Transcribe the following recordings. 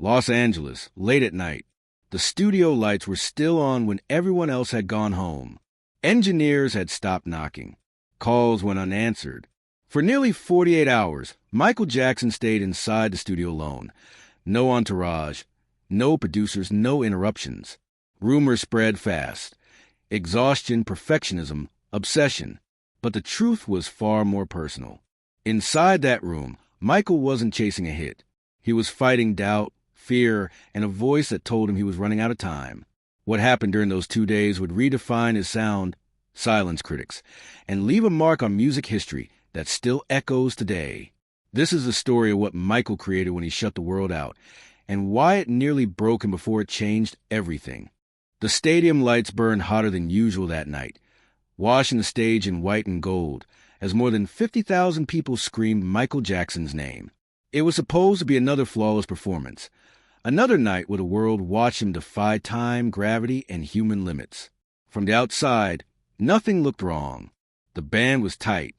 Los Angeles, late at night. The studio lights were still on when everyone else had gone home. Engineers had stopped knocking. Calls went unanswered. For nearly 48 hours, Michael Jackson stayed inside the studio alone. No entourage, no producers, no interruptions. Rumors spread fast. Exhaustion, perfectionism, obsession. But the truth was far more personal. Inside that room, Michael wasn't chasing a hit. He was fighting doubt, fear, and a voice that told him he was running out of time. What happened during those 2 days would redefine his sound, silence critics, and leave a mark on music history that still echoes today. This is the story of what Michael created when he shut the world out, and why it nearly broke him before it changed everything. The stadium lights burned hotter than usual that night, washing the stage in white and gold, as more than 50,000 people screamed Michael Jackson's name. It was supposed to be another flawless performance, another night where the world watched him defy time, gravity, and human limits. From the outside, nothing looked wrong. The band was tight.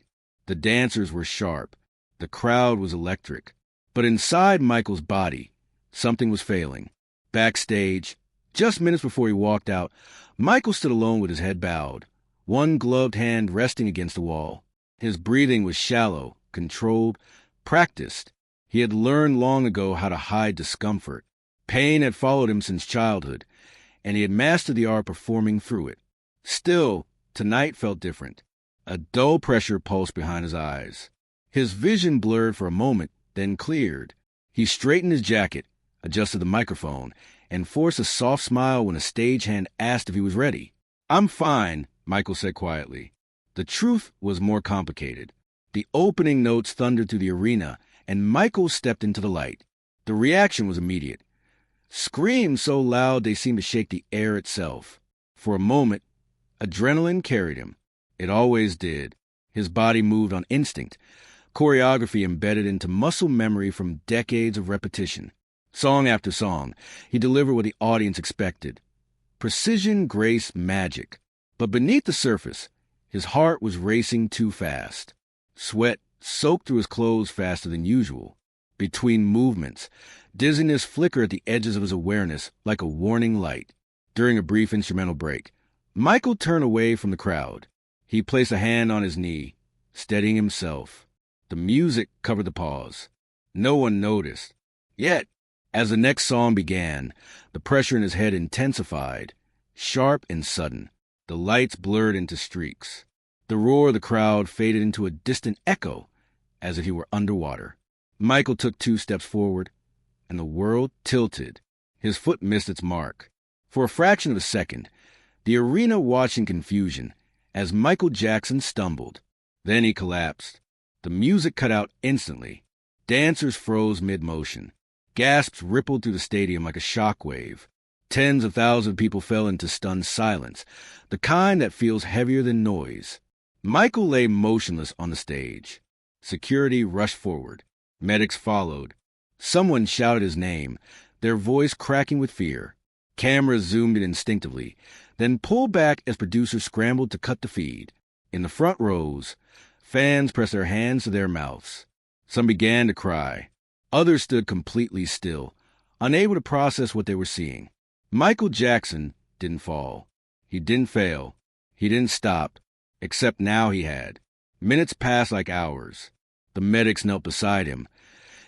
The dancers were sharp. The crowd was electric. But inside Michael's body, something was failing. Backstage, just minutes before he walked out, Michael stood alone with his head bowed, one gloved hand resting against the wall. His breathing was shallow, controlled, practiced. He had learned long ago how to hide discomfort. Pain had followed him since childhood, and he had mastered the art of performing through it. Still, tonight felt different. A dull pressure pulsed behind his eyes. His vision blurred for a moment, then cleared. He straightened his jacket, adjusted the microphone, and forced a soft smile when a stagehand asked if he was ready. "I'm fine," Michael said quietly. The truth was more complicated. The opening notes thundered through the arena, and Michael stepped into the light. The reaction was immediate. Screams so loud they seemed to shake the air itself. For a moment, adrenaline carried him. It always did. His body moved on instinct, choreography embedded into muscle memory from decades of repetition. Song after song, he delivered what the audience expected. Precision, grace, magic. But beneath the surface, his heart was racing too fast. Sweat soaked through his clothes faster than usual. Between movements, dizziness flickered at the edges of his awareness like a warning light. During a brief instrumental break, Michael turned away from the crowd. He placed a hand on his knee, steadying himself. The music covered the pause. No one noticed. Yet, as the next song began, the pressure in his head intensified, sharp and sudden. The lights blurred into streaks. The roar of the crowd faded into a distant echo, as if he were underwater. Michael took 2 steps forward, and the world tilted. His foot missed its mark. For a fraction of a second, the arena watched in confusion as Michael Jackson stumbled. Then he collapsed. The music cut out instantly. Dancers froze mid-motion. Gasps rippled through the stadium like a shockwave. Tens of thousands of people fell into stunned silence, the kind that feels heavier than noise. Michael lay motionless on the stage. Security rushed forward. Medics followed. Someone shouted his name, their voice cracking with fear. Cameras zoomed in instinctively, then pulled back as producers scrambled to cut the feed. In the front rows, fans pressed their hands to their mouths. Some began to cry. Others stood completely still, unable to process what they were seeing. Michael Jackson didn't fall. He didn't fail. He didn't stop, except now he had. Minutes passed like hours. The medics knelt beside him,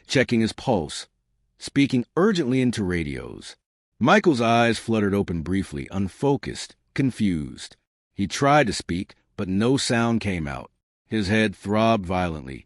checking his pulse, speaking urgently into radios. Michael's eyes fluttered open briefly, unfocused, confused. He tried to speak, but no sound came out. His head throbbed violently,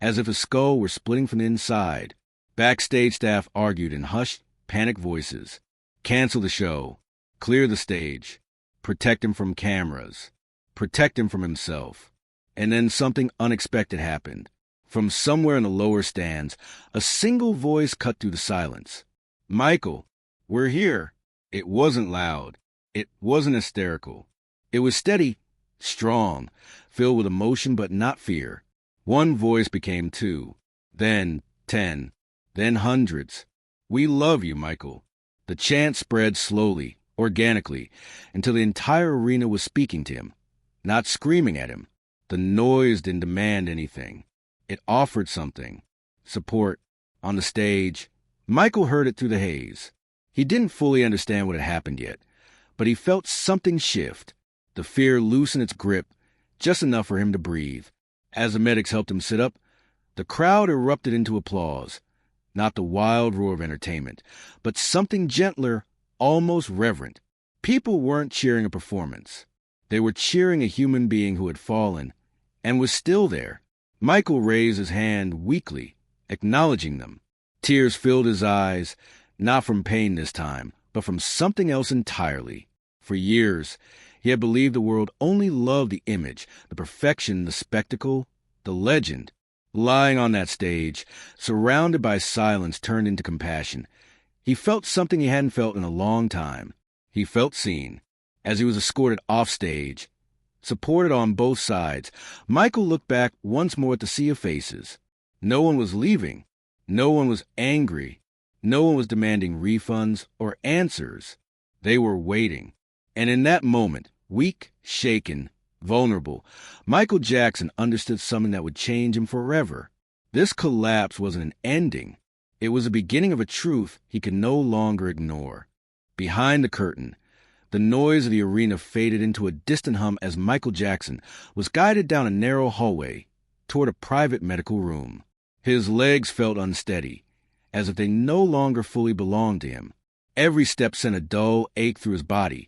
as if his skull were splitting from the inside. Backstage staff argued in hushed, panicked voices. Cancel the show. Clear the stage. Protect him from cameras. Protect him from himself. And then something unexpected happened. From somewhere in the lower stands, a single voice cut through the silence. "Michael, we're here." It wasn't loud. It wasn't hysterical. It was steady, strong, filled with emotion but not fear. One voice became 2, then 10, then hundreds. "We love you, Michael." The chant spread slowly, organically, until the entire arena was speaking to him, not screaming at him. The noise didn't demand anything. It offered something. Support. On the stage, Michael heard it through the haze. He didn't fully understand what had happened yet, but he felt something shift. The fear loosened its grip, just enough for him to breathe. As the medics helped him sit up, the crowd erupted into applause. Not the wild roar of entertainment, but something gentler, almost reverent. People weren't cheering a performance. They were cheering a human being who had fallen and was still there. Michael raised his hand weakly, acknowledging them. Tears filled his eyes, not from pain this time, but from something else entirely. For years, he had believed the world only loved the image, the perfection, the spectacle, the legend. Lying on that stage, surrounded by silence turned into compassion, he felt something he hadn't felt in a long time. He felt seen. As he was escorted off stage, supported on both sides, Michael looked back once more at the sea of faces. No one was leaving. No one was angry. No one was demanding refunds or answers. They were waiting. And in that moment, weak, shaken, vulnerable, Michael Jackson understood something that would change him forever. This collapse wasn't an ending. It was the beginning of a truth he could no longer ignore. Behind the curtain, the noise of the arena faded into a distant hum as Michael Jackson was guided down a narrow hallway toward a private medical room. His legs felt unsteady, as if they no longer fully belonged to him. Every step sent a dull ache through his body,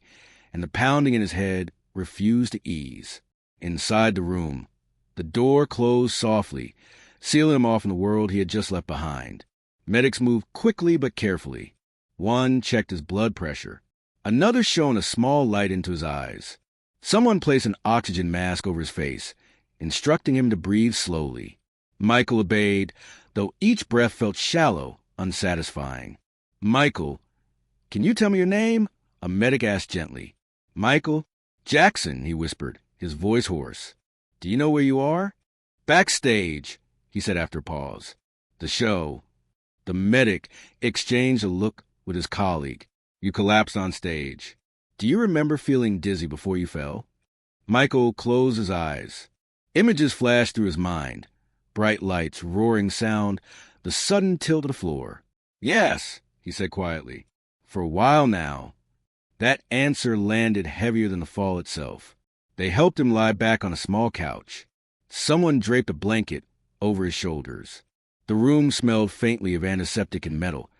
and the pounding in his head refused to ease. Inside the room, the door closed softly, sealing him off from the world he had just left behind. Medics moved quickly but carefully. One checked his blood pressure. Another shone a small light into his eyes. Someone placed an oxygen mask over his face, instructing him to breathe slowly. Michael obeyed, though each breath felt shallow, unsatisfying. "Michael, can you tell me your name?" a medic asked gently. "Michael?" "Jackson," he whispered, his voice hoarse. "Do you know where you are?" "Backstage," he said after a pause. "The show." The medic exchanged a look with his colleague. "You collapsed on stage. Do you remember feeling dizzy before you fell?" Michael closed his eyes. Images flashed through his mind. Bright lights, roaring sound, the sudden tilt of the floor. "Yes," he said quietly. For a while now, that answer landed heavier than the fall itself. They helped him lie back on a small couch. Someone draped a blanket over his shoulders. The room smelled faintly of antiseptic and metal,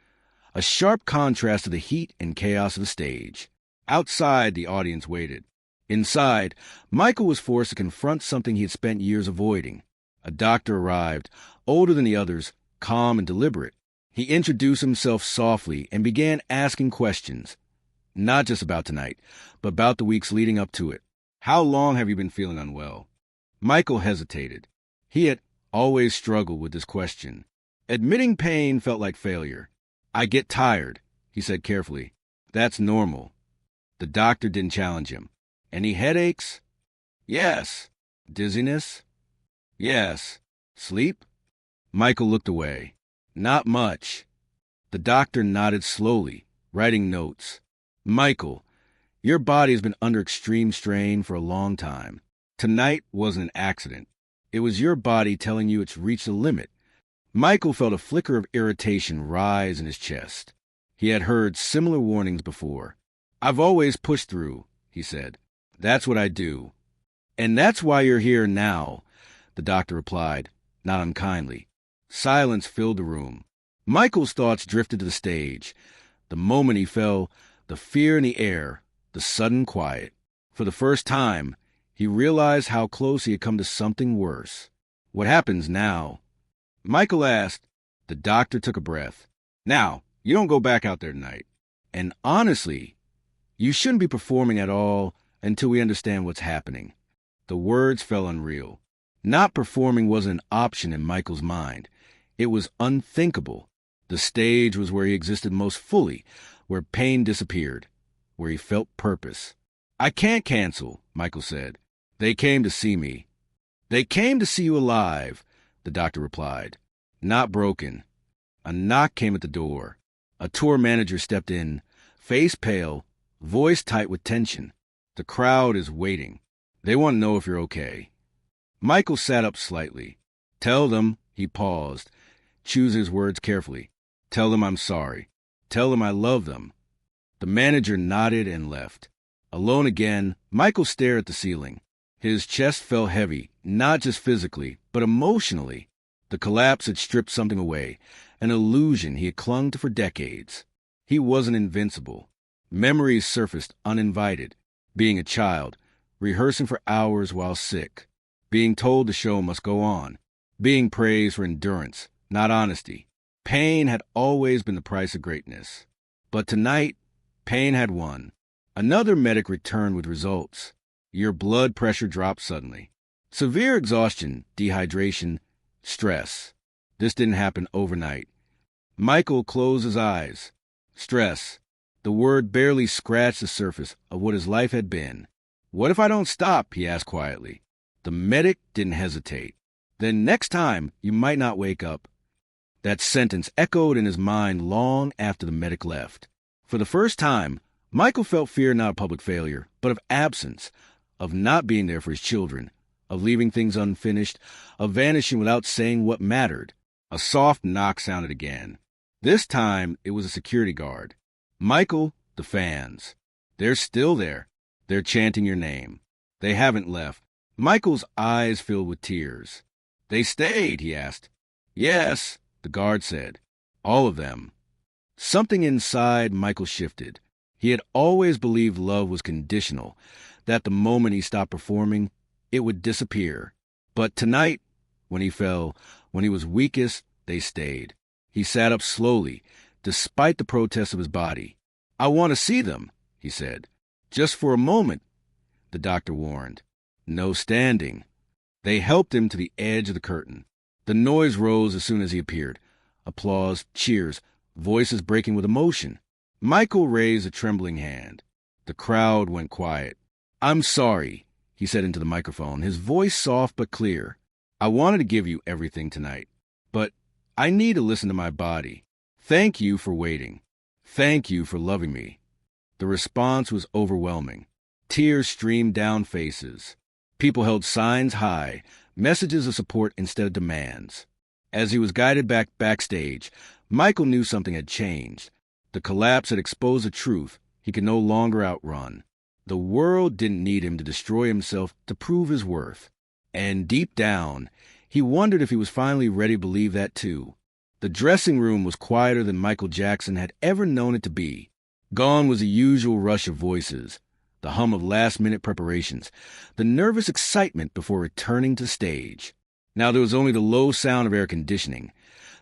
a sharp contrast to the heat and chaos of the stage. Outside, the audience waited. Inside, Michael was forced to confront something he had spent years avoiding. A doctor arrived, older than the others, calm and deliberate. He introduced himself softly and began asking questions, not just about tonight, but about the weeks leading up to it. "How long have you been feeling unwell?" Michael hesitated. He had always struggled with this question. Admitting pain felt like failure. "I get tired," he said carefully. "That's normal." The doctor didn't challenge him. "Any headaches?" "Yes." "Dizziness?" "Yes." "Sleep?" Michael looked away. "Not much." The doctor nodded slowly, writing notes. "Michael, your body has been under extreme strain for a long time. Tonight wasn't an accident. It was your body telling you it's reached a limit." Michael felt a flicker of irritation rise in his chest. He had heard similar warnings before. "I've always pushed through," he said. "That's what I do." "And that's why you're here now," the doctor replied, not unkindly. Silence filled the room. Michael's thoughts drifted to the stage. The moment he fell, the fear in the air, the sudden quiet. For the first time, he realized how close he had come to something worse. "What happens now?" Michael asked. The doctor took a breath. "Now, you don't go back out there tonight. And honestly, you shouldn't be performing at all until we understand what's happening." The words felt unreal. Not performing wasn't an option in Michael's mind. It was unthinkable. The stage was where he existed most fully, where pain disappeared, where he felt purpose. "I can't cancel," Michael said. "They came to see me." "They came to see you alive," the doctor replied. "Not broken." A knock came at the door. A tour manager stepped in, face pale, voice tight with tension. "The crowd is waiting. They want to know if you're okay." Michael sat up slightly. "Tell them," he paused, choosing his words carefully. Tell them I'm sorry. Tell them I love them." The manager nodded and left. Alone again, Michael stared at the ceiling. His chest felt heavy, not just physically, but emotionally. The collapse had stripped something away, an illusion he had clung to for decades. He wasn't invincible. Memories surfaced uninvited. Being a child, rehearsing for hours while sick, being told the show must go on, being praised for endurance, not honesty. Pain had always been the price of greatness. But tonight, pain had won. Another medic returned with results. Your blood pressure dropped suddenly. Severe exhaustion, dehydration, stress. This didn't happen overnight. Michael closed his eyes. Stress. The word barely scratched the surface of what his life had been. "What if I don't stop?" he asked quietly. The medic didn't hesitate. "Then next time, you might not wake up." That sentence echoed in his mind long after the medic left. For the first time, Michael felt fear not of public failure, but of absence, of not being there for his children, of leaving things unfinished, of vanishing without saying what mattered. A soft knock sounded again. This time, it was a security guard. "Michael, the fans. They're still there. They're chanting your name. They haven't left." Michael's eyes filled with tears. "They stayed?" he asked. "Yes," the guard said. "All of them." Something inside Michael shifted. He had always believed love was conditional, that the moment he stopped performing, it would disappear. But tonight, when he fell, when he was weakest, they stayed. He sat up slowly, despite the protests of his body. "I want to see them," he said. "Just for a moment," the doctor warned. "No standing." They helped him to the edge of the curtain. The noise rose as soon as he appeared. Applause, cheers, voices breaking with emotion. Michael raised a trembling hand. The crowd went quiet. "I'm sorry," he said into the microphone, his voice soft but clear. "I wanted to give you everything tonight, but I need to listen to my body. Thank you for waiting. Thank you for loving me." The response was overwhelming. Tears streamed down faces. People held signs high, messages of support instead of demands. As he was guided backstage, Michael knew something had changed. The collapse had exposed a truth he could no longer outrun. The world didn't need him to destroy himself to prove his worth. And deep down, he wondered if he was finally ready to believe that too. The dressing room was quieter than Michael Jackson had ever known it to be. Gone was the usual rush of voices, the hum of last-minute preparations, the nervous excitement before returning to stage. Now there was only the low sound of air conditioning,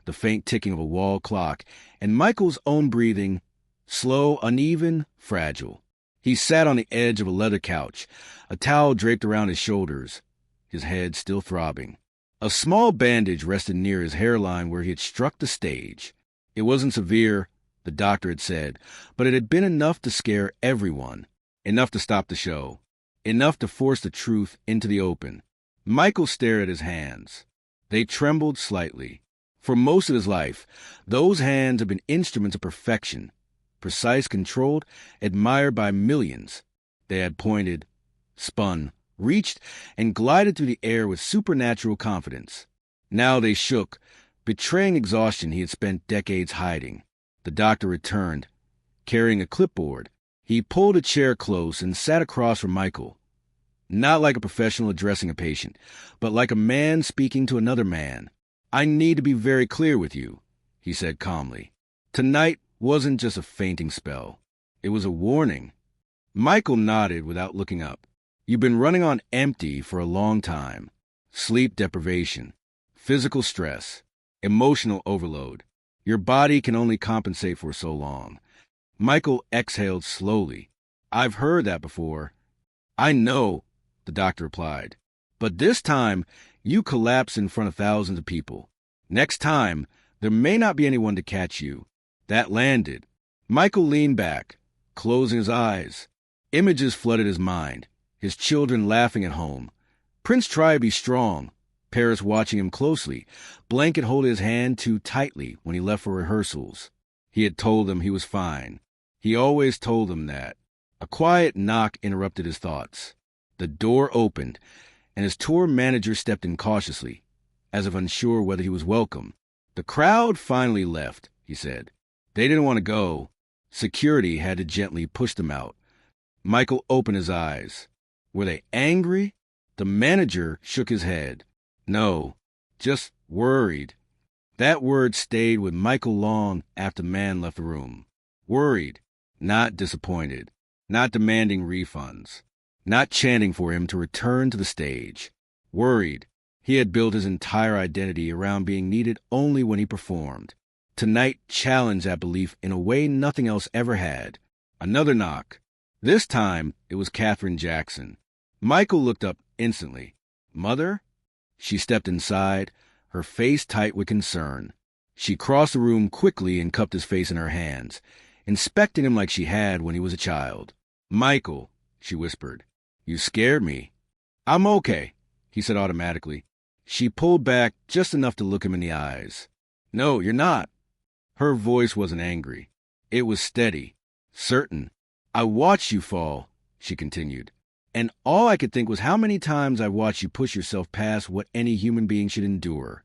the faint ticking of a wall clock, and Michael's own breathing, slow, uneven, fragile. He sat on the edge of a leather couch, a towel draped around his shoulders, his head still throbbing. A small bandage rested near his hairline where he had struck the stage. It wasn't severe, the doctor had said, but it had been enough to scare everyone, enough to stop the show, enough to force the truth into the open. Michael stared at his hands. They trembled slightly. For most of his life, those hands had been instruments of perfection, precise, controlled, admired by millions. They had pointed, spun, reached, and glided through the air with supernatural confidence. Now they shook, betraying exhaustion he had spent decades hiding. The doctor returned, carrying a clipboard. He pulled a chair close and sat across from Michael. Not like a professional addressing a patient, but like a man speaking to another man. "I need to be very clear with you," he said calmly. "Tonight wasn't just a fainting spell. It was a warning." Michael nodded without looking up. "You've been running on empty for a long time. Sleep deprivation, physical stress, emotional overload. Your body can only compensate for so long." Michael exhaled slowly. "I've heard that before." "I know," the doctor replied. "But this time, you collapse in front of thousands of people. Next time, there may not be anyone to catch you." That landed. Michael leaned back, closing his eyes. Images flooded his mind. His children laughing at home. Prince tried to be strong. Paris watching him closely. Blanket holding his hand too tightly when he left for rehearsals. He had told them he was fine. He always told them that. A quiet knock interrupted his thoughts. The door opened, and his tour manager stepped in cautiously, as if unsure whether he was welcome. "The crowd finally left," he said. They didn't want to go. Security had to gently push them out. Michael opened his eyes. Were they angry? The manager shook his head. No, just worried. That word stayed with Michael long after the man left the room. Worried, not disappointed, not demanding refunds, not chanting for him to return to the stage. Worried. He had built his entire identity around being needed only when he performed. Tonight challenged that belief in a way nothing else ever had. Another knock. This time, it was Katherine Jackson. Michael looked up instantly. Mother? She stepped inside, her face tight with concern. She crossed the room quickly and cupped his face in her hands, inspecting him like she had when he was a child. Michael, she whispered, you scared me. I'm okay, he said automatically. She pulled back just enough to look him in the eyes. No, you're not. Her voice wasn't angry. It was steady, certain. I watched you fall, she continued, and all I could think was how many times I've watched you push yourself past what any human being should endure.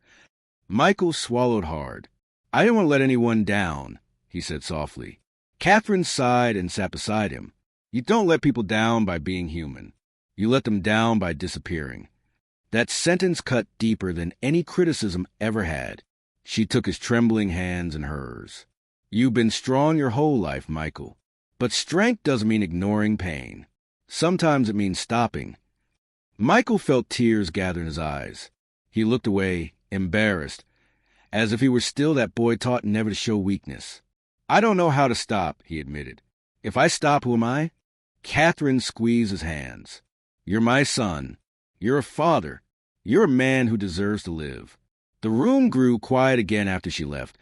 Michael swallowed hard. I didn't want to let anyone down, he said softly. Katherine sighed and sat beside him. You don't let people down by being human. You let them down by disappearing. That sentence cut deeper than any criticism ever had. She took his trembling hands in hers. You've been strong your whole life, Michael. But strength doesn't mean ignoring pain. Sometimes it means stopping. Michael felt tears gather in his eyes. He looked away, embarrassed, as if he were still that boy taught never to show weakness. I don't know how to stop, he admitted. If I stop, who am I? Katherine squeezed his hands. You're my son. You're a father. You're a man who deserves to live. The room grew quiet again after she left,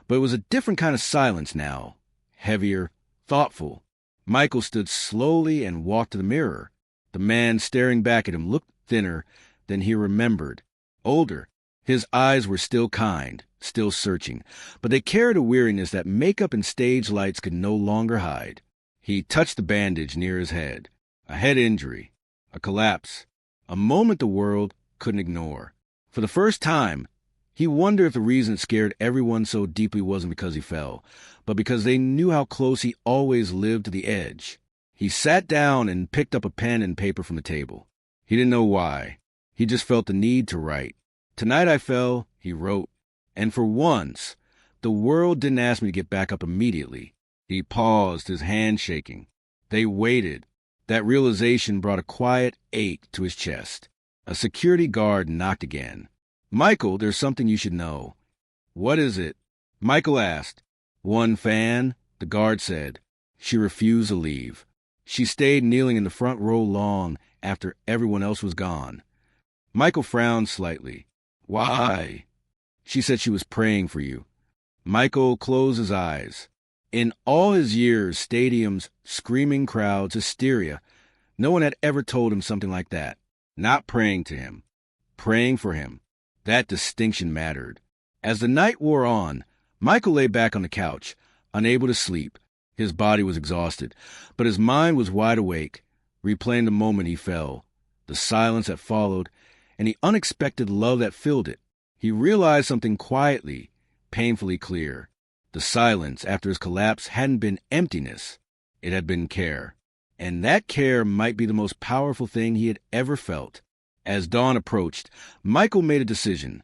but it was a different kind of silence now, heavier, thoughtful. Michael stood slowly and walked to the mirror. The man staring back at him looked thinner than he remembered, older. His eyes were still kind, still searching, but they carried a weariness that makeup and stage lights could no longer hide. He touched the bandage near his head. A head injury, a collapse, a moment the world couldn't ignore. For the first time, he wondered if the reason it scared everyone so deeply wasn't because he fell, but because they knew how close he always lived to the edge. He sat down and picked up a pen and paper from the table. He didn't know why. He just felt the need to write. Tonight I fell, he wrote, and for once, the world didn't ask me to get back up immediately. He paused, his hand shaking. They waited. That realization brought a quiet ache to his chest. A security guard knocked again. Michael, there's something you should know. What is it? Michael asked. One fan, the guard said. She refused to leave. She stayed kneeling in the front row long after everyone else was gone. Michael frowned slightly. Why? She said she was praying for you. Michael closed his eyes. In all his years, stadiums, screaming crowds, hysteria, no one had ever told him something like that. Not praying to him. Praying for him. That distinction mattered. As the night wore on, Michael lay back on the couch, unable to sleep. His body was exhausted, but his mind was wide awake, replaying the moment he fell, the silence that followed, and the unexpected love that filled it. He realized something quietly, painfully clear. The silence after his collapse hadn't been emptiness. It had been care. And that care might be the most powerful thing he had ever felt. As dawn approached, Michael made a decision,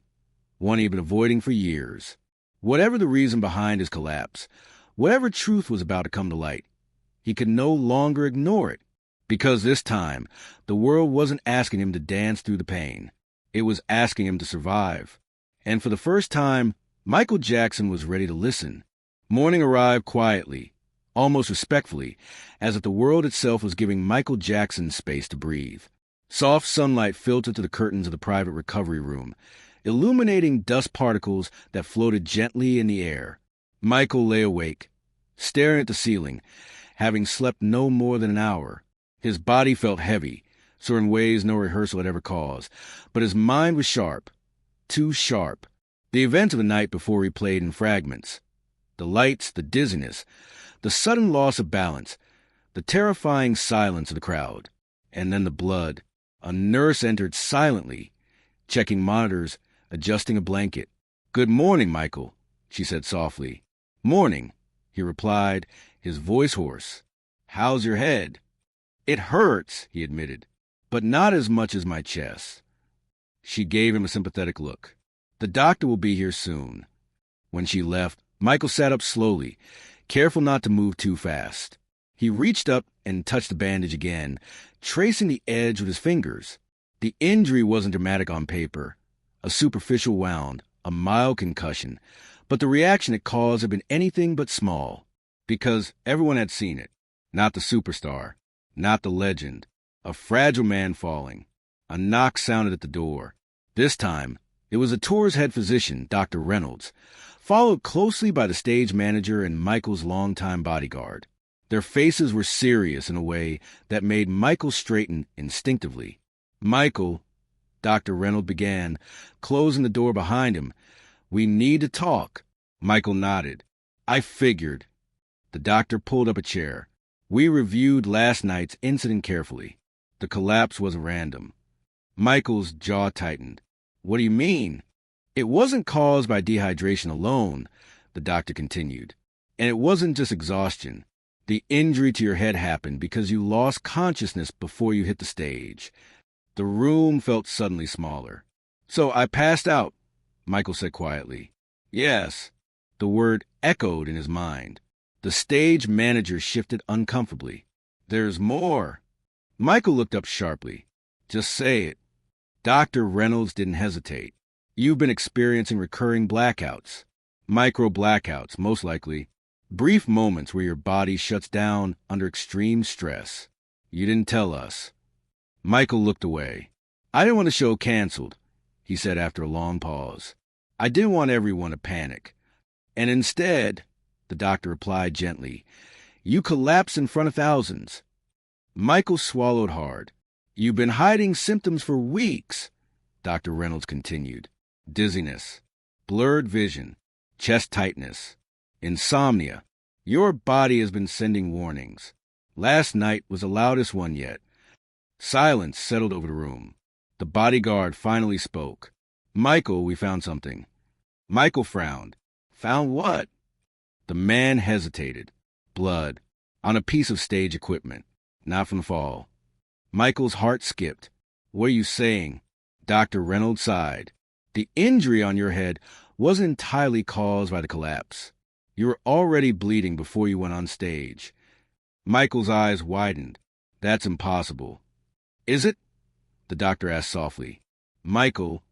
one he'd been avoiding for years. Whatever the reason behind his collapse, whatever truth was about to come to light, he could no longer ignore it. Because this time, the world wasn't asking him to dance through the pain. It was asking him to survive. And for the first time, Michael Jackson was ready to listen. Morning arrived quietly, almost respectfully, as if the world itself was giving Michael Jackson space to breathe. Soft sunlight filtered through the curtains of the private recovery room, illuminating dust particles that floated gently in the air. Michael lay awake, staring at the ceiling, having slept no more than an hour. His body felt heavy, sore in ways no rehearsal had ever caused, but his mind was sharp, too sharp. The events of the night before replayed in fragments. The lights, the dizziness, the sudden loss of balance, the terrifying silence of the crowd, and then the blood. A nurse entered silently, checking monitors, adjusting a blanket. "Good morning, Michael," she said softly. "Morning," he replied, his voice hoarse. "How's your head?" "It hurts," he admitted, "but not as much as my chest." She gave him a sympathetic look. "The doctor will be here soon." When she left, Michael sat up slowly, careful not to move too fast. He reached up and touched the bandage again, tracing the edge with his fingers. The injury wasn't dramatic on paper. A superficial wound, a mild concussion, but the reaction it caused had been anything but small, because everyone had seen it. Not the superstar, not the legend. A fragile man falling. A knock sounded at the door. This time, it was the tour's head physician, Dr. Reynolds, followed closely by the stage manager and Michael's longtime bodyguard. Their faces were serious in a way that made Michael straighten instinctively. "Michael," Dr. Reynolds began, closing the door behind him, "we need to talk." Michael nodded. "I figured." The doctor pulled up a chair. "We reviewed last night's incident carefully. The collapse wasn't random." Michael's jaw tightened. "What do you mean?" "It wasn't caused by dehydration alone," the doctor continued. "And it wasn't just exhaustion. The injury to your head happened because you lost consciousness before you hit the stage." The room felt suddenly smaller. "So I passed out," Michael said quietly. "Yes." The word echoed in his mind. The stage manager shifted uncomfortably. "There's more." Michael looked up sharply. "Just say it." Dr. Reynolds didn't hesitate. "You've been experiencing recurring blackouts. Micro blackouts, most likely. Brief moments where your body shuts down under extreme stress. You didn't tell us." Michael looked away. "I didn't want the show canceled," he said after a long pause. "I didn't want everyone to panic. And instead," the doctor replied gently, "you collapsed in front of thousands." Michael swallowed hard. "You've been hiding symptoms for weeks," Dr. Reynolds continued. "Dizziness, blurred vision, chest tightness, insomnia. Your body has been sending warnings. Last night was the loudest one yet." Silence settled over the room. The bodyguard finally spoke. "Michael, we found something." Michael frowned. "Found what?" The man hesitated. "Blood. On a piece of stage equipment. Not from the fall." Michael's heart skipped. "What are you saying?" Dr. Reynolds sighed. "The injury on your head wasn't entirely caused by the collapse. You were already bleeding before you went on stage." Michael's eyes widened. "That's impossible." "Is it?" the doctor asked softly. "Michael,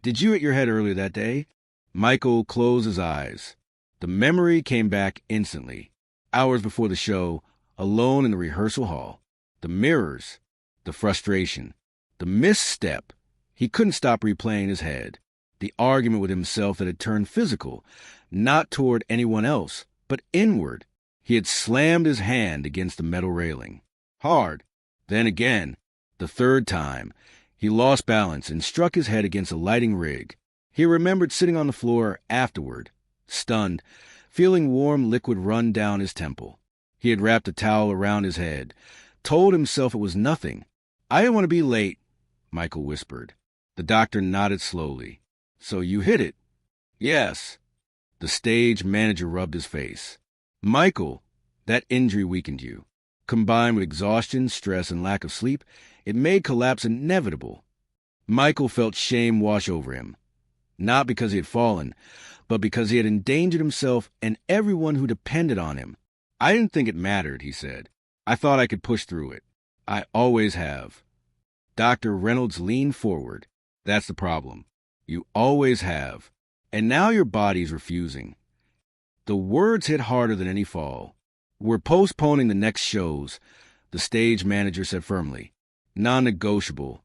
did you hit your head earlier that day?" Michael closed his eyes. The memory came back instantly. Hours before the show, alone in the rehearsal hall. The mirrors, the frustration, the misstep. He couldn't stop replaying in his head. The argument with himself that had turned physical, not toward anyone else, but inward. He had slammed his hand against the metal railing. Hard. Then again. The third time, he lost balance and struck his head against a lighting rig. He remembered sitting on the floor afterward, stunned, feeling warm liquid run down his temple. He had wrapped a towel around his head, told himself it was nothing. "I didn't want to be late," Michael whispered. The doctor nodded slowly. "So you hit it?" "Yes." The stage manager rubbed his face. "Michael, that injury weakened you. Combined with exhaustion, stress, and lack of sleep, it made collapse inevitable." Michael felt shame wash over him. Not because he had fallen, but because he had endangered himself and everyone who depended on him. "I didn't think it mattered," he said. "I thought I could push through it. I always have." Dr. Reynolds leaned forward. "That's the problem. You always have. And now your body's refusing." The words hit harder than any fall. "We're postponing the next shows," the stage manager said firmly. "Non-negotiable."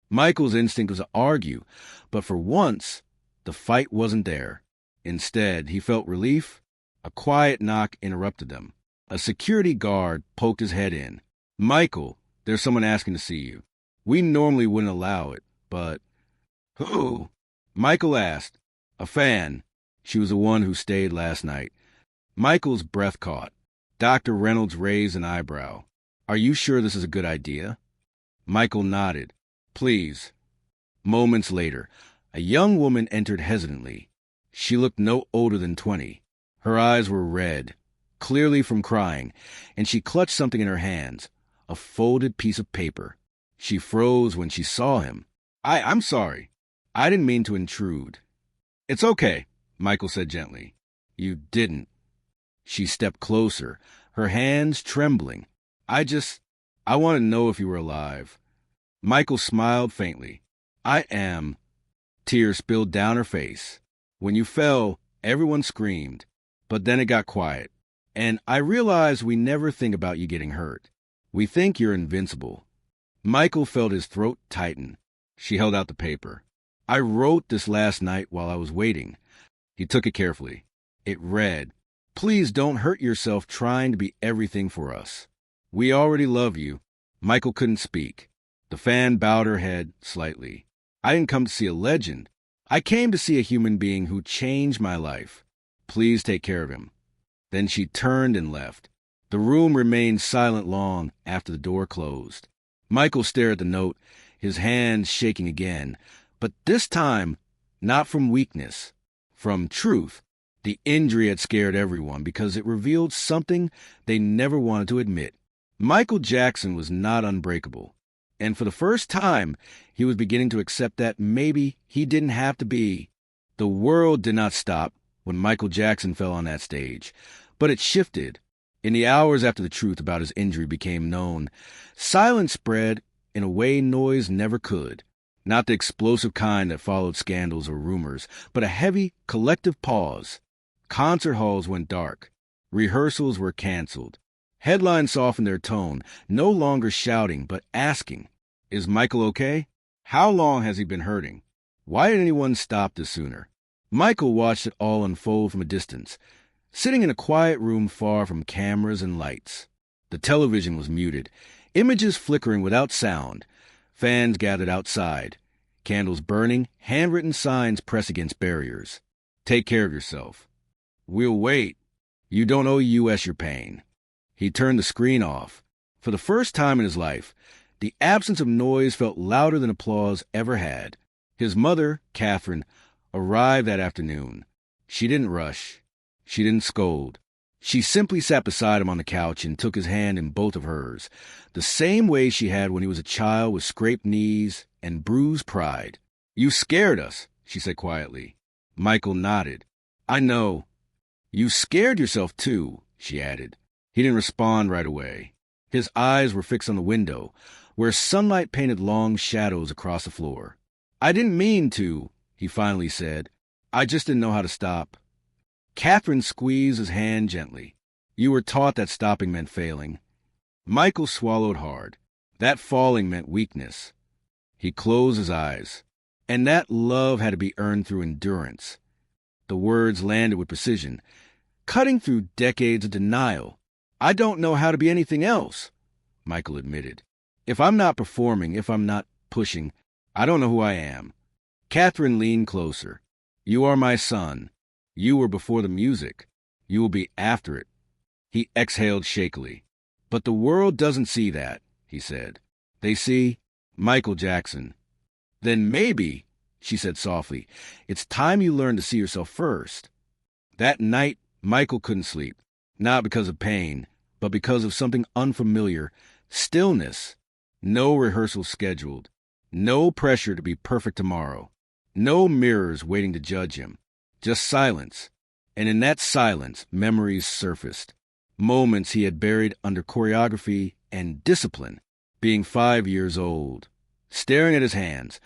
Michael's instinct was to argue, but for once, the fight wasn't there. Instead, he felt relief. A quiet knock interrupted them. A security guard poked his head in. "Michael, there's someone asking to see you. We normally wouldn't allow it, but..." "Who?" Michael asked. "A fan. She was the one who stayed last night." Michael's breath caught. Dr. Reynolds raised an eyebrow. "Are you sure this is a good idea?" Michael nodded. "Please." Moments later, a young woman entered hesitantly. She looked no older than 20. Her eyes were red, clearly from crying, and she clutched something in her hands, a folded piece of paper. She froze when she saw him. I'm sorry. I didn't mean to intrude. It's okay, Michael said gently. You didn't. She stepped closer, her hands trembling. I want to know if you were alive. Michael smiled faintly. I am. Tears spilled down her face. When you fell, everyone screamed. But then it got quiet. And I realized we never think about you getting hurt. We think you're invincible. Michael felt his throat tighten. She held out the paper. I wrote this last night while I was waiting. He took it carefully. It read, Please don't hurt yourself trying to be everything for us. We already love you. Michael couldn't speak. The fan bowed her head slightly. I didn't come to see a legend. I came to see a human being who changed my life. Please take care of him. Then she turned and left. The room remained silent long after the door closed. Michael stared at the note, his hands shaking again, but this time not from weakness, from truth. The injury had scared everyone because it revealed something they never wanted to admit. Michael Jackson was not unbreakable, and for the first time, he was beginning to accept that maybe he didn't have to be. The world did not stop when Michael Jackson fell on that stage, but it shifted. In the hours after the truth about his injury became known, silence spread in a way noise never could. Not the explosive kind that followed scandals or rumors, but a heavy, collective pause. Concert halls went dark. Rehearsals were canceled. Headlines softened their tone, no longer shouting, but asking, Is Michael okay? How long has he been hurting? Why didn't anyone stop this sooner? Michael watched it all unfold from a distance, sitting in a quiet room far from cameras and lights. The television was muted, images flickering without sound. Fans gathered outside, candles burning, handwritten signs pressed against barriers. Take care of yourself. We'll wait. You don't owe U.S. your pain. He turned the screen off. For the first time in his life, the absence of noise felt louder than applause ever had. His mother, Catherine, arrived that afternoon. She didn't rush. She didn't scold. She simply sat beside him on the couch and took his hand in both of hers, the same way she had when he was a child with scraped knees and bruised pride. You scared us, she said quietly. Michael nodded. I know. You scared yourself too, she added. He didn't respond right away. His eyes were fixed on the window, where sunlight painted long shadows across the floor. I didn't mean to, he finally said. I just didn't know how to stop. Catherine squeezed his hand gently. You were taught that stopping meant failing. Michael swallowed hard. That falling meant weakness. He closed his eyes. And that love had to be earned through endurance. The words landed with precision, cutting through decades of denial. I don't know how to be anything else, Michael admitted. If I'm not performing, if I'm not pushing, I don't know who I am. Catherine leaned closer. You are my son. You were before the music. You will be after it. He exhaled shakily. But the world doesn't see that, he said. They see Michael Jackson. Then maybe, she said softly, it's time you learn to see yourself first. That night, Michael couldn't sleep, not because of pain, but because of something unfamiliar, stillness. No rehearsal scheduled. No pressure to be perfect tomorrow. No mirrors waiting to judge him. Just silence. And in that silence, memories surfaced. Moments he had buried under choreography and discipline. Being 5 years old. Staring at his hands.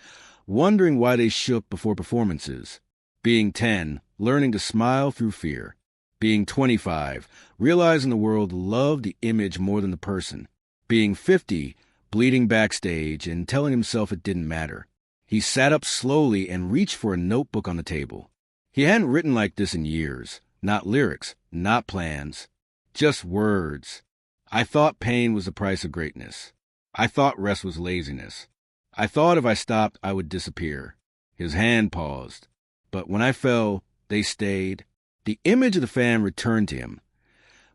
Wondering why they shook before performances. Being 10, learning to smile through fear. Being 25, realizing the world loved the image more than the person. Being 50, bleeding backstage and telling himself it didn't matter. He sat up slowly and reached for a notebook on the table. He hadn't written like this in years. Not lyrics, not plans. Just words. I thought pain was the price of greatness. I thought rest was laziness. I thought if I stopped, I would disappear. His hand paused. But when I fell, they stayed. The image of the fan returned to him.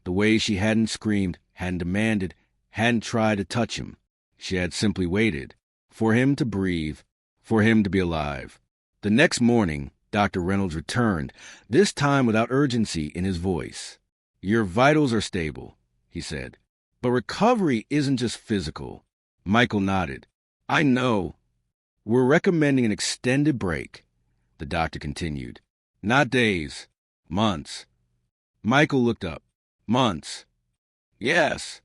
The way she hadn't screamed, hadn't demanded, hadn't tried to touch him. She had simply waited. For him to breathe. For him to be alive. The next morning, Dr. Reynolds returned, this time without urgency in his voice. Your vitals are stable, he said. But recovery isn't just physical. Michael nodded. I know. We're recommending an extended break, the doctor continued. Not days, months. Michael looked up. Months. Yes.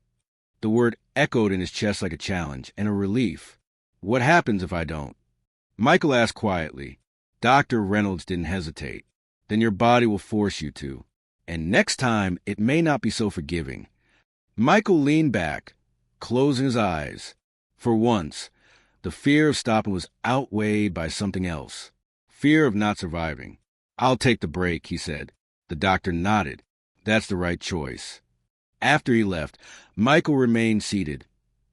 The word echoed in his chest like a challenge and a relief. What happens if I don't? Michael asked quietly. Dr. Reynolds didn't hesitate. Then your body will force you to. And next time, it may not be so forgiving. Michael leaned back, closing his eyes. For once, the fear of stopping was outweighed by something else. Fear of not surviving. I'll take the break, he said. The doctor nodded. That's the right choice. After he left, Michael remained seated,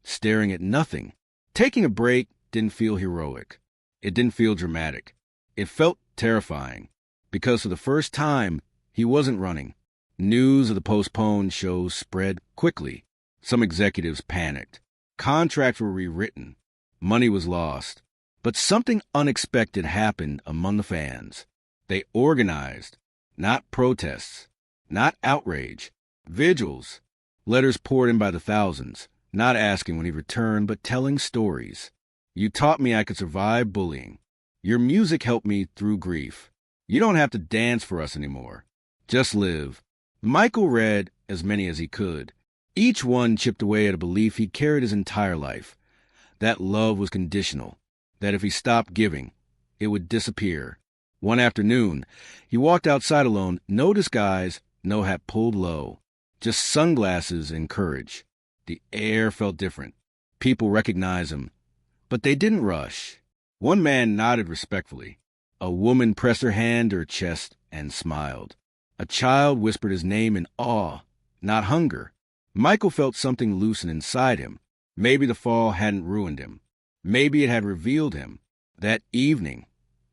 staring at nothing. Taking a break didn't feel heroic. It didn't feel dramatic. It felt terrifying, because for the first time, he wasn't running. News of the postponed shows spread quickly. Some executives panicked. Contracts were rewritten. Money was lost. But something unexpected happened among the fans. They organized, not protests, not outrage, vigils. Letters poured in by the thousands, not asking when he returned, but telling stories. You taught me I could survive bullying. Your music helped me through grief. You don't have to dance for us anymore. Just live. Michael read as many as he could. Each one chipped away at a belief he'd carried his entire life. That love was conditional. That if he stopped giving, it would disappear. One afternoon, he walked outside alone, no disguise, no hat pulled low. Just sunglasses and courage. The air felt different. People recognized him. But they didn't rush. One man nodded respectfully. A woman pressed her hand to her chest and smiled. A child whispered his name in awe, not hunger. Michael felt something loosen inside him. Maybe the fall hadn't ruined him. Maybe it had revealed him. That evening,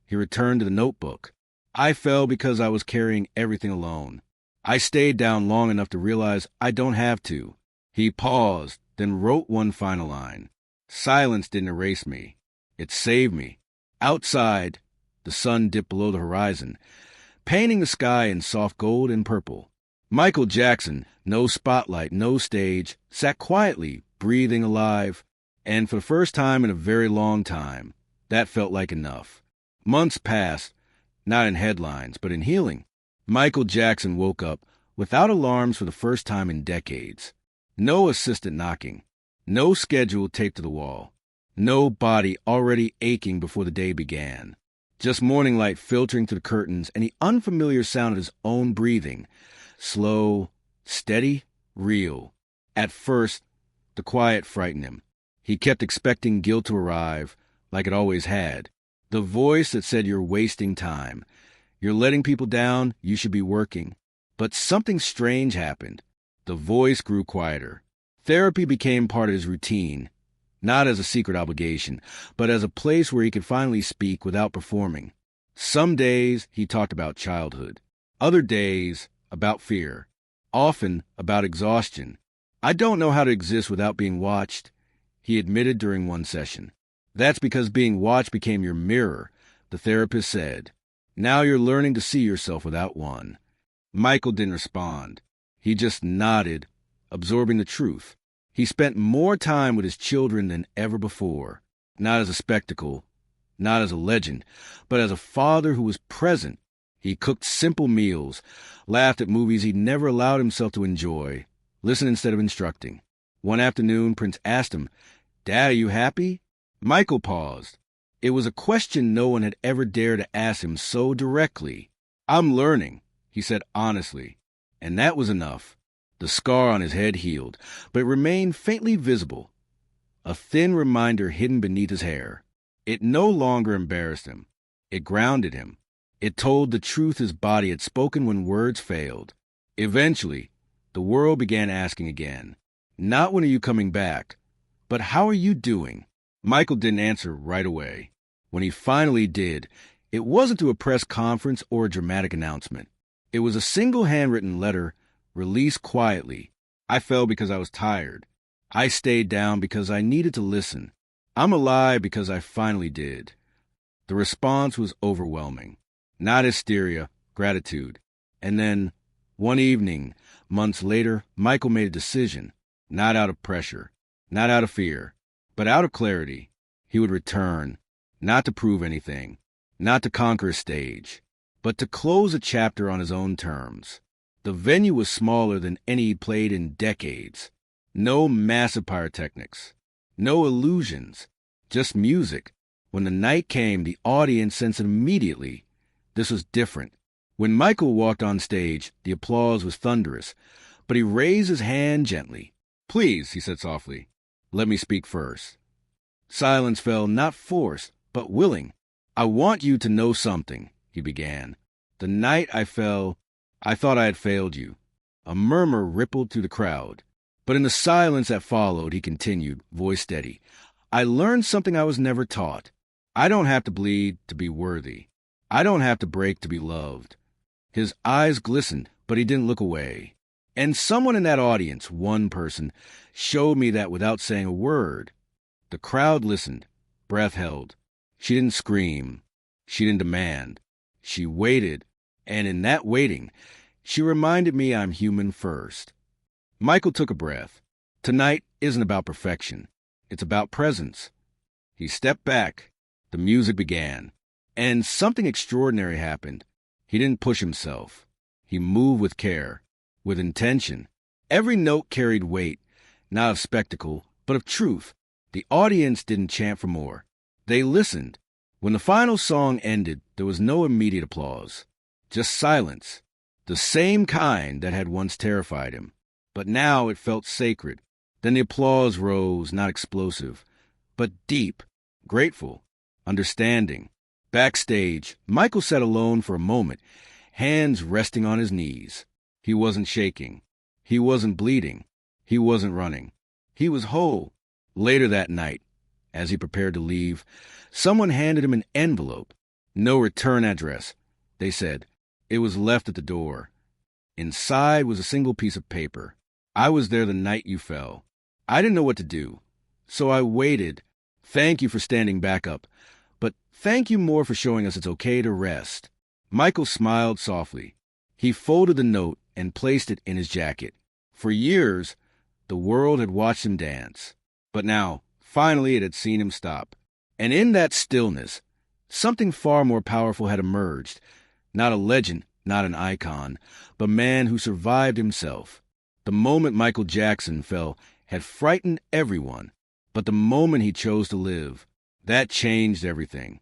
he returned to the notebook. I fell because I was carrying everything alone. I stayed down long enough to realize I don't have to. He paused, then wrote one final line. Silence didn't erase me. It saved me. Outside, the sun dipped below the horizon, painting the sky in soft gold and purple. Michael Jackson, no spotlight, no stage, sat quietly, breathing alive, and for the first time in a very long time, that felt like enough. Months passed, not in headlines, but in healing. Michael Jackson woke up without alarms for the first time in decades. No assistant knocking, no schedule taped to the wall, no body already aching before the day began. Just morning light filtering through the curtains and the unfamiliar sound of his own breathing. Slow, steady, real. At first, the quiet frightened him. He kept expecting guilt to arrive, like it always had. The voice that said you're wasting time. You're letting people down, you should be working. But something strange happened. The voice grew quieter. Therapy became part of his routine, not as a secret obligation, but as a place where he could finally speak without performing. Some days he talked about childhood. Other days, about fear. Often about exhaustion. I don't know how to exist without being watched, he admitted during one session. That's because being watched became your mirror, the therapist said. Now you're learning to see yourself without one. Michael didn't respond. He just nodded, absorbing the truth. He spent more time with his children than ever before, not as a spectacle, not as a legend, but as a father who was present. He cooked simple meals, laughed at movies he'd never allowed himself to enjoy, listened instead of instructing. One afternoon, Prince asked him, "Dad, are you happy?" Michael paused. It was a question no one had ever dared to ask him so directly. "I'm learning," he said honestly, and that was enough. The scar on his head healed, but it remained faintly visible, a thin reminder hidden beneath his hair. It no longer embarrassed him. It grounded him. It told the truth his body had spoken when words failed. Eventually, the world began asking again, not when are you coming back, but how are you doing? Michael didn't answer right away. When he finally did, it wasn't to a press conference or a dramatic announcement. It was a single handwritten letter released quietly. I fell because I was tired. I stayed down because I needed to listen. I'm alive because I finally did. The response was overwhelming. Not hysteria, gratitude. And then, one evening, months later, Michael made a decision, not out of pressure, not out of fear, but out of clarity. He would return, not to prove anything, not to conquer a stage, but to close a chapter on his own terms. The venue was smaller than any he'd played in decades. No massive pyrotechnics, no illusions, just music. When the night came, the audience sensed immediately this was different. When Michael walked on stage, the applause was thunderous, but he raised his hand gently. "Please," he said softly, "let me speak first." Silence fell, not forced, but willing. "I want you to know something," he began. "The night I fell, I thought I had failed you." A murmur rippled through the crowd. But in the silence that followed, he continued, voice steady, "I learned something I was never taught. I don't have to bleed to be worthy. I don't have to break to be loved." His eyes glistened, but he didn't look away. And someone in that audience, one person, showed me that without saying a word. The crowd listened, breath held. She didn't scream. She didn't demand. She waited, and in that waiting, she reminded me I'm human first. Michael took a breath. Tonight isn't about perfection. It's about presence. He stepped back. The music began. And something extraordinary happened. He didn't push himself. He moved with care, with intention. Every note carried weight, not of spectacle, but of truth. The audience didn't chant for more. They listened. When the final song ended, there was no immediate applause. Just silence. The same kind that had once terrified him. But now it felt sacred. Then the applause rose, not explosive, but deep, grateful, understanding. Backstage, Michael sat alone for a moment, hands resting on his knees. He wasn't shaking. He wasn't bleeding. He wasn't running. He was whole. Later that night, as he prepared to leave, someone handed him an envelope. No return address. They said, it was left at the door. Inside was a single piece of paper. "I was there the night you fell. I didn't know what to do. So I waited. Thank you for standing back up. But thank you more for showing us it's okay to rest." Michael smiled softly. He folded the note and placed it in his jacket. For years, the world had watched him dance. But now, finally, it had seen him stop. And in that stillness, something far more powerful had emerged. Not a legend, not an icon, but a man who survived himself. The moment Michael Jackson fell had frightened everyone. But the moment he chose to live, that changed everything.